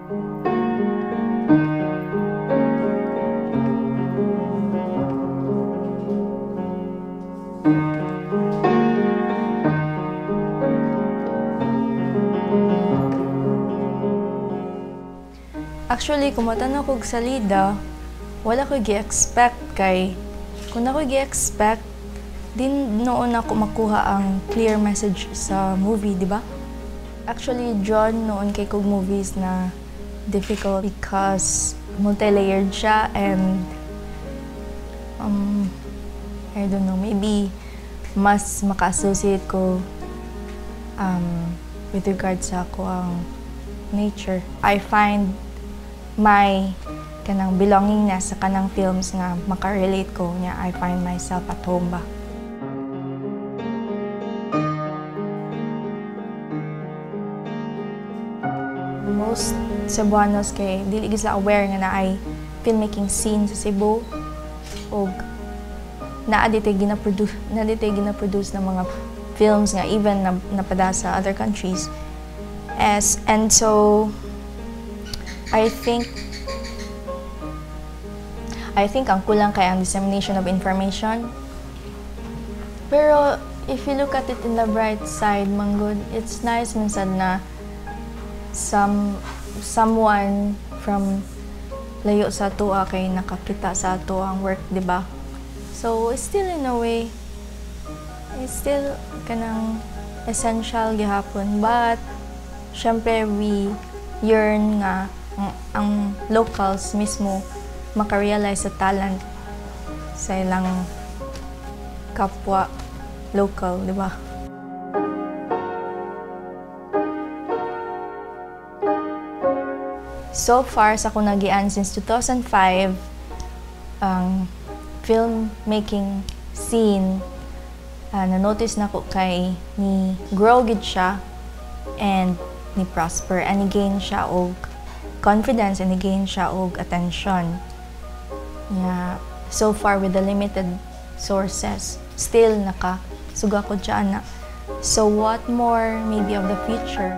Actually, kung matanong ko sa salida, wala ko gi-expect kay kung ako gi-expect, din noon ako makuha ang clear message sa movie, di ba? Actually, John noon kay kog movies na difficult because multi-layered siya and I don't know, maybe mas maka-associate ko with regards sa ako ang nature. I find my kanang belongingness sa kanang films nga maka-relate ko niya. I find myself at home ba. Most Cebuanos kay dili sila aware nga na ay filmmaking scene sa Cebu og naa ditay gina-produce ng mga films nga even napada sa other countries. And so I think ang kulang kay ang dissemination of information. Pero if you look at it in the bright side, manggod, it's nice minsan na someone from layo sa atua kay nakakita sa ato ang work, di ba? So still in a way, it's still kanang essential gihapon, but syempre we yearn nga ang locals mismo makarealize sa talent sa ilang kapwa local, di ba? So far, sa akong nagian since 2005, ang filmmaking scene, na-notice na ko kay ni grow gid siya and ni prosper and ni-gain siya og confidence and ni-gain siya og attention. Yeah, so far with the limited sources, still nakasuga ko dyan na. So what more maybe of the future?